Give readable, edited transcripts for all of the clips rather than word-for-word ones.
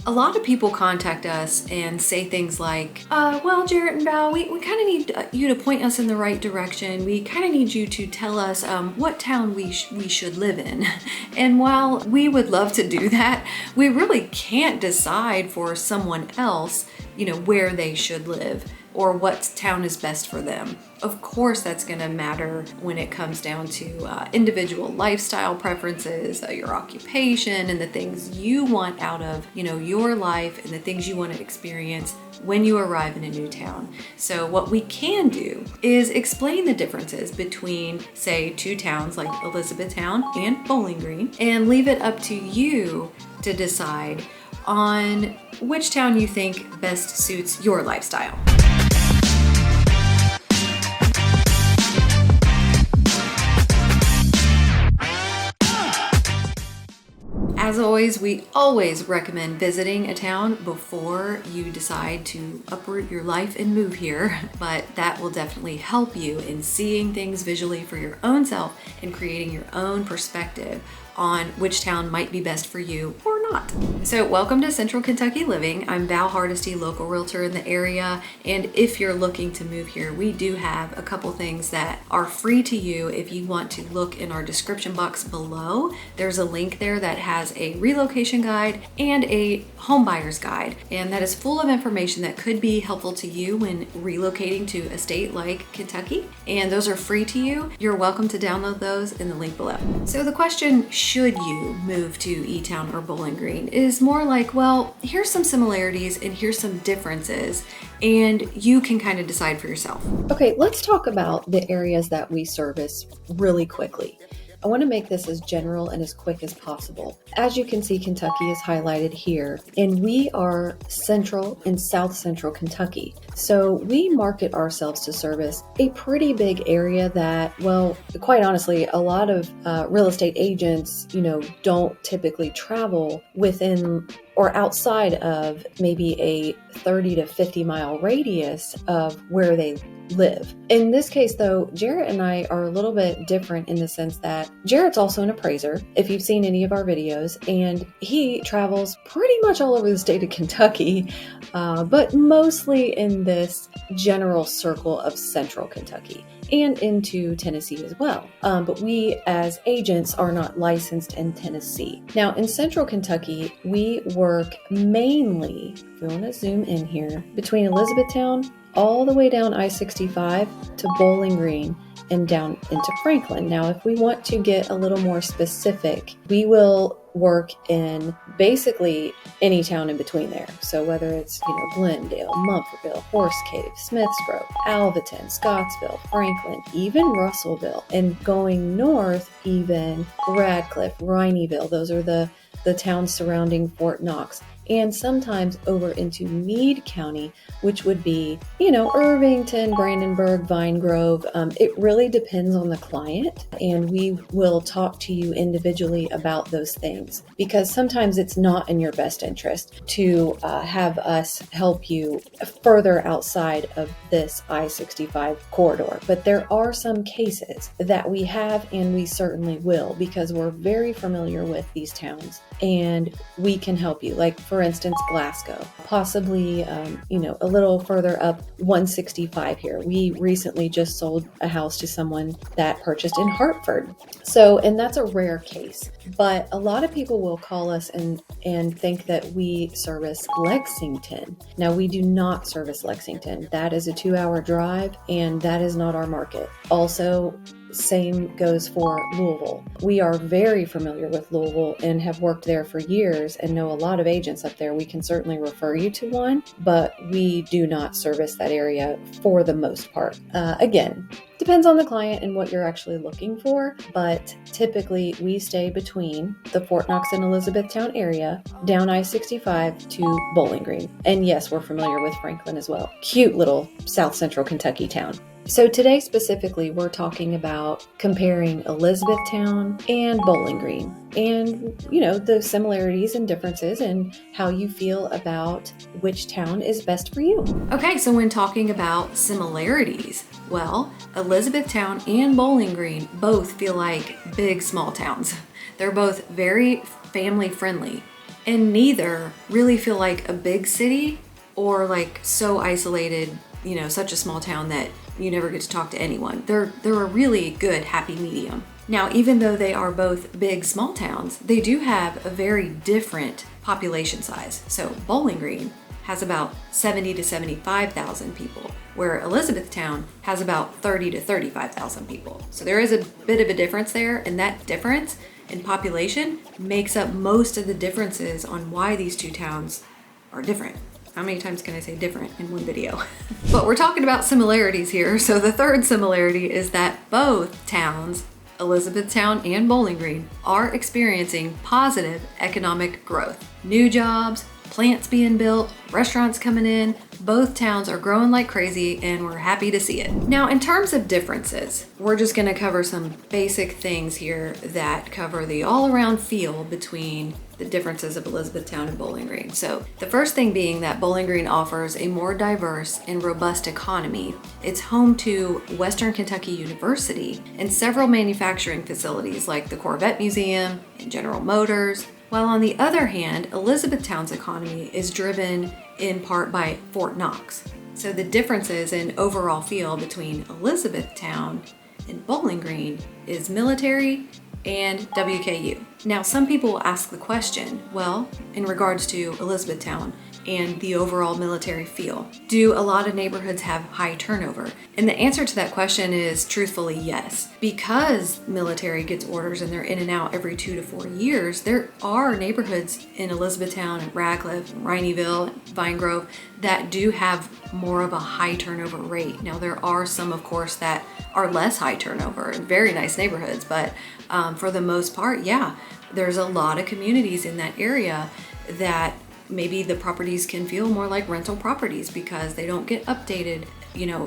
A lot of people contact us and say things like, well, Jarrett and Val, we kind of need you to point us in the right direction. We kind of need you to tell us what town we should live in. And while we would love to do that, we really can't decide for someone else, where they should live or what town is best for them. Of course, that's going to matter when it comes down to individual lifestyle preferences, your occupation, and the things you want out of, your life and the things you want to experience when you arrive in a new town. So what we can do is explain the differences between, say, two towns like Elizabethtown and Bowling Green, and leave it up to you to decide on which town you think best suits your lifestyle. As always, we always recommend visiting a town before you decide to uproot your life and move here, but that will definitely help you in seeing things visually for your own self and creating your own perspective on which town might be best for you or not. So welcome to Central Kentucky Living. I'm Val Hardesty, local realtor in the area, and if you're looking to move here, we do have a couple things that are free to you. If you want to look in our description box below, there's a link there that has a relocation guide and a home buyer's guide, and that is full of information that could be helpful to you when relocating to a state like Kentucky, and those are free to you. You're welcome to download those in the link below. So the question, should you move to E-Town or Bowling Green, is more like, well, here's some similarities and here's some differences, and you can kind of decide for yourself. Okay, let's talk about the areas that we service really quickly. I want to make this as general and as quick as possible. As you can see, Kentucky is highlighted here, and we are central and south central Kentucky. So we market ourselves to service a pretty big area that, well, quite honestly, a lot of real estate agents, don't typically travel within or outside of maybe a 30 to 50 mile radius of where they live. In this case, though, Jarrett and I are a little bit different in the sense that Jarrett's also an appraiser, if you've seen any of our videos, and he travels pretty much all over the state of Kentucky, but mostly in this general circle of central Kentucky and into Tennessee as well. But we as agents are not licensed in Tennessee. Now in central Kentucky, we work mainly, if we want to zoom in here, between Elizabethtown all the way down I-65 to Bowling Green and down into Franklin. Now, if we want to get a little more specific, we will work in basically any town in between there. So whether it's, Glendale, Mumfordville, Horse Cave, Smiths Grove, Alvaton, Scottsville, Franklin, even Russellville, and going north, even Radcliffe, Rineyville. Those are the towns surrounding Fort Knox. And sometimes over into Meade County, which would be, Irvington, Brandenburg, Vine Grove. It really depends on the client, and we will talk to you individually about those things, because sometimes it's not in your best interest to have us help you further outside of this I-65 corridor. But there are some cases that we have, and we certainly will, because we're very familiar with these towns and we can help you. Like, for instance, Glasgow, possibly, a little further up 165 here. We recently just sold a house to someone that purchased in Hartford. So, and that's a rare case, but a lot of people will call us and think that we service Lexington. Now, we do not service Lexington. That is a 2-hour drive, and that is not our market. Also, same goes for Louisville. We are very familiar with Louisville and have worked there for years and know a lot of agents up there. We can certainly refer you to one, but we do not service that area for the most part. Again, depends on the client and what you're actually looking for, but typically we stay between the Fort Knox and Elizabethtown area, down I-65 to Bowling Green. And yes, we're familiar with Franklin as well. Cute little South Central Kentucky town. So today specifically, we're talking about comparing Elizabethtown and Bowling Green and, the similarities and differences and how you feel about which town is best for you. Okay, so when talking about similarities, well, Elizabethtown and Bowling Green both feel like big, small towns. They're both very family friendly. and neither really feel like a big city or like so isolated, such a small town that you never get to talk to anyone. They're a really good happy medium. Now, even though they are both big small towns, they do have a very different population size. So Bowling Green has about 70 to 75,000 people, where Elizabethtown has about 30 to 35,000 people. So there is a bit of a difference there, and that difference in population makes up most of the differences on why these two towns are different. How many times can I say different in one video? But we're talking about similarities here. So the third similarity is that both towns, Elizabethtown and Bowling Green, are experiencing positive economic growth. New jobs, plants being built, restaurants coming in, both towns are growing like crazy and we're happy to see it. Now, in terms of differences, we're just gonna cover some basic things here that cover the all-around feel between the differences of Elizabethtown and Bowling Green. So the first thing being that Bowling Green offers a more diverse and robust economy. It's home to Western Kentucky University and several manufacturing facilities like the Corvette Museum and General Motors. While on the other hand, Elizabethtown's economy is driven in part by Fort Knox. So the differences in overall feel between Elizabethtown and Bowling Green is military and WKU. Now, some people will ask the question, well, in regards to Elizabethtown and the overall military feel, do a lot of neighborhoods have high turnover? And the answer to that question is truthfully yes. Because military gets orders and they're in and out every 2 to 4 years, there are neighborhoods in Elizabethtown and Radcliffe, Rineyville, Vine Grove that do have more of a high turnover rate. Now, there are some, of course, that are less high turnover and very nice neighborhoods, but for the most part, yeah, there's a lot of communities in that area that maybe the properties can feel more like rental properties because they don't get updated,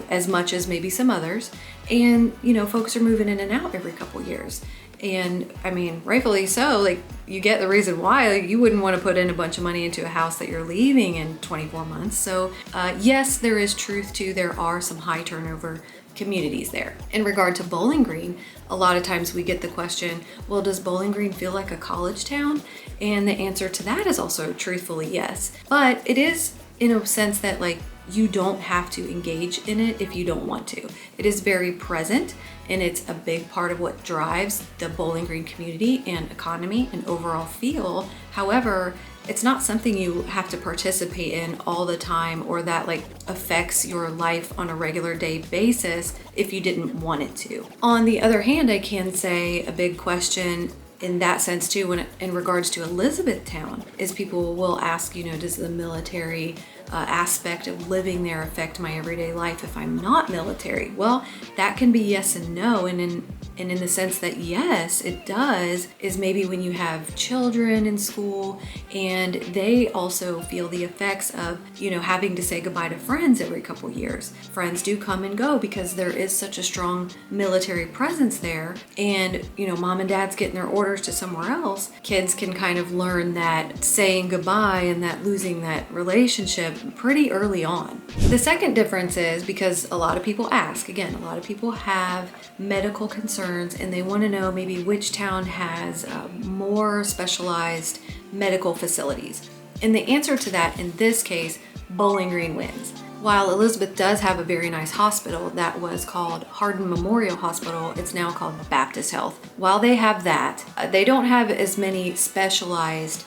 as much as maybe some others. And, folks are moving in and out every couple years. And I mean, rightfully so, like you get the reason why. Like, you wouldn't want to put in a bunch of money into a house that you're leaving in 24 months. So yes, there is truth to, there are some high turnover communities there. In regard to Bowling Green, a lot of times we get the question, well, does Bowling Green feel like a college town? And the answer to that is also truthfully yes. But it is in a sense that like you don't have to engage in it if you don't want to. It is very present and it's a big part of what drives the Bowling Green community and economy and overall feel. However, it's not something you have to participate in all the time or that like affects your life on a regular day basis if you didn't want it to. On the other hand, I can say a big question in that sense too, when in regards to Elizabethtown, is people will ask, does the military aspect of living there affect my everyday life if I'm not military? Well, that can be yes and no. And in the sense that yes, it does, is maybe when you have children in school and they also feel the effects of, having to say goodbye to friends every couple years. Friends do come and go because there is such a strong military presence there. And, mom and dad's getting their orders to somewhere else. Kids can kind of learn that saying goodbye and that losing that relationship pretty early on. The second difference is because a lot of people ask, again, a lot of people have medical concerns and they want to know maybe which town has more specialized medical facilities. And the answer to that in this case, Bowling Green wins. While Elizabeth does have a very nice hospital that was called Hardin Memorial Hospital, it's now called Baptist Health. While they have that, they don't have as many specialized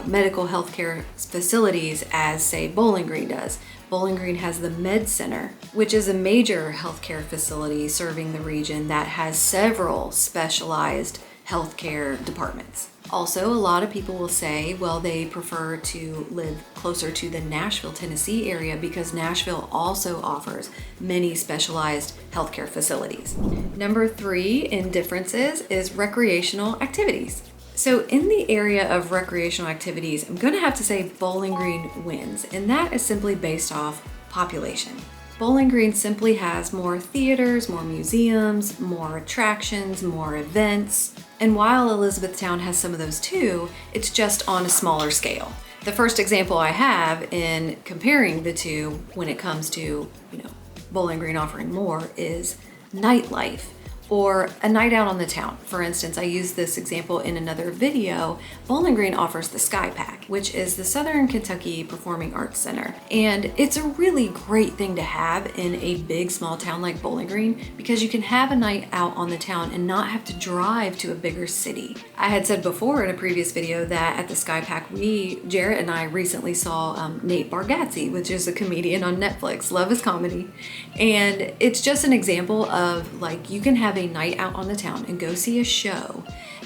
medical healthcare facilities as, say, Bowling Green does. Bowling Green has the Med Center, which is a major healthcare facility serving the region that has several specialized healthcare departments. Also, a lot of people will say, well, they prefer to live closer to the Nashville, Tennessee area because Nashville also offers many specialized healthcare facilities. Number 3 in differences is recreational activities. So in the area of recreational activities, I'm going to have to say Bowling Green wins, and that is simply based off population. Bowling Green simply has more theaters, more museums, more attractions, more events. And while Elizabethtown has some of those too, it's just on a smaller scale. The first example I have in comparing the two when it comes to, Bowling Green offering more is nightlife or a night out on the town. For instance, I used this example in another video. Bowling Green offers the Sky Pack, which is the Southern Kentucky Performing Arts Center. And it's a really great thing to have in a big small town like Bowling Green because you can have a night out on the town and not have to drive to a bigger city. I had said before in a previous video that at the Sky Pack, Jarrett and I recently saw Nate Bargatze, which is a comedian on Netflix. Love his comedy. And it's just an example of like, you can have a night out on the town and go see a show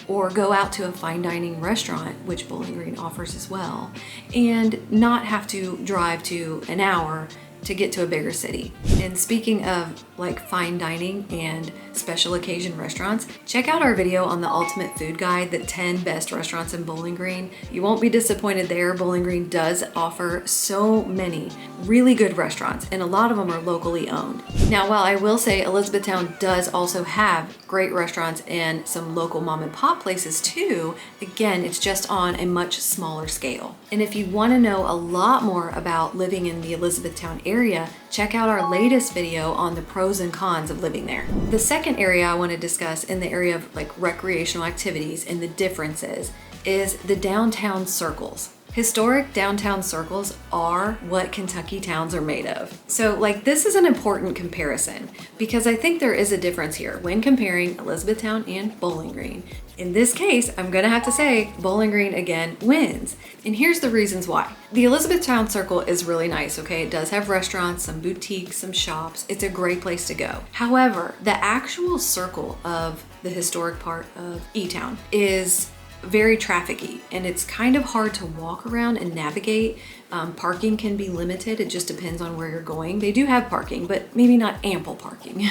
or go out to a fine dining restaurant, which Bowling Green offers as well, and not have to drive to an hour to get to a bigger city. And speaking of like fine dining and special occasion restaurants, check out our video on the Ultimate Food Guide, the 10 best restaurants in Bowling Green. You won't be disappointed there. Bowling Green does offer so many really good restaurants, and a lot of them are locally owned. Now, while I will say Elizabethtown does also have great restaurants and some local mom and pop places too, again, it's just on a much smaller scale. And if you want to know a lot more about living in the Elizabethtown area, check out our latest video on the pros and cons of living there. The second area I want to discuss in the area of like recreational activities and the differences is the downtown circles. Historic downtown circles are what Kentucky towns are made of. So like this is an important comparison because I think there is a difference here when comparing Elizabethtown and Bowling Green. In this case, I'm gonna have to say Bowling Green again wins. And here's the reasons why. The Elizabethtown Circle is really nice, okay? It does have restaurants, some boutiques, some shops. It's a great place to go. However, the actual circle of the historic part of E-Town is very trafficy and it's kind of hard to walk around and navigate. Parking can be limited. It just depends on where you're going. They do have parking, but maybe not ample parking.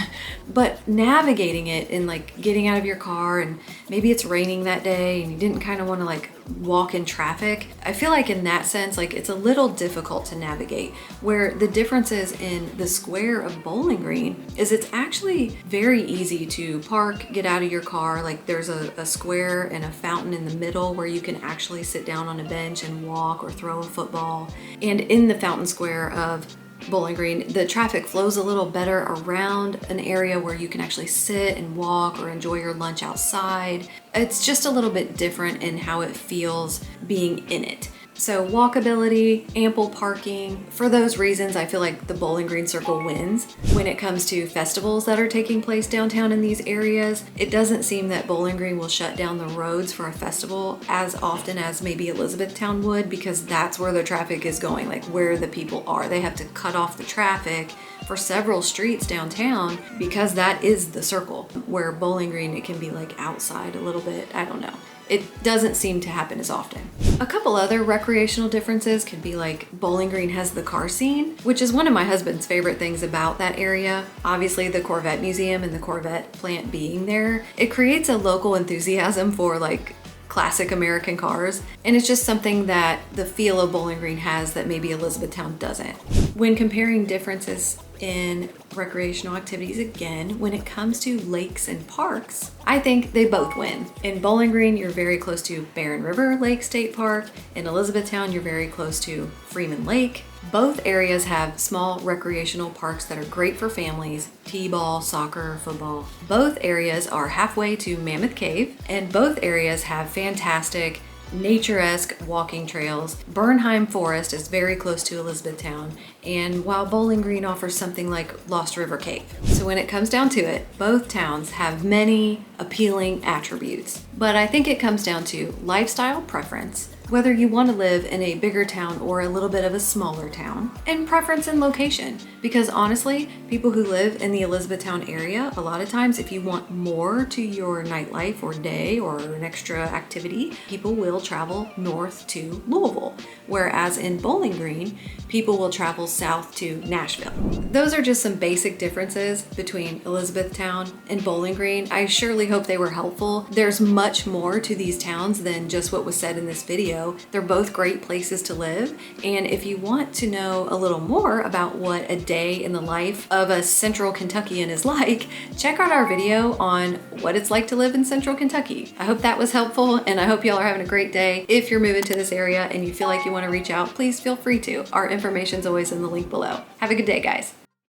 But navigating it and like getting out of your car, and maybe it's raining that day and you didn't kind of want to like walk in traffic. I feel like in that sense, like it's a little difficult to navigate, where the differences in the square of Bowling Green is it's actually very easy to park, get out of your car. Like there's a square and a fountain in the middle where you can actually sit down on a bench and walk or throw a football. And in the fountain square of Bowling Green, the traffic flows a little better around an area where you can actually sit and walk or enjoy your lunch outside. It's just a little bit different in how it feels being in it. So walkability, ample parking. For those reasons, I feel like the Bowling Green Circle wins. When it comes to festivals that are taking place downtown in these areas, it doesn't seem that Bowling Green will shut down the roads for a festival as often as maybe Elizabethtown would, because that's where the traffic is going, like where the people are. They have to cut off the traffic for several streets downtown because that is the circle. Where Bowling Green, it can be like outside a little bit. I don't know. It doesn't seem to happen as often. A couple other recreational differences could be like Bowling Green has the car scene, which is one of my husband's favorite things about that area. Obviously the Corvette Museum and the Corvette plant being there, it creates a local enthusiasm for like classic American cars. And it's just something that the feel of Bowling Green has that maybe Elizabethtown doesn't. When comparing differences in recreational activities, again, when it comes to lakes and parks, I think they both win. In Bowling Green, you're very close to Barren River Lake State Park. In Elizabethtown, you're very close to Freeman Lake. Both areas have small recreational parks that are great for families, t-ball, soccer, football. Both areas are halfway to Mammoth Cave, and both areas have fantastic nature-esque walking trails. Bernheim Forest is very close to Elizabethtown, and while Bowling Green offers something like Lost River Cave. So when it comes down to it, both towns have many appealing attributes. But I think it comes down to lifestyle preference, whether you want to live in a bigger town or a little bit of a smaller town, and preference in location. Because honestly, people who live in the Elizabethtown area, a lot of times if you want more to your nightlife or day or an extra activity, people will travel north to Louisville. Whereas in Bowling Green, people will travel south to Nashville. Those are just some basic differences between Elizabethtown and Bowling Green. I surely hope they were helpful. There's much more to these towns than just what was said in this video. They're both great places to live. And if you want to know a little more about what a day in the life of a Central Kentuckian is like, check out our video on what it's like to live in Central Kentucky. I hope that was helpful, and I hope y'all are having a great day. If you're moving to this area and you feel like you want to reach out, please feel free to. Our information's always in the link below. Have a good day, guys.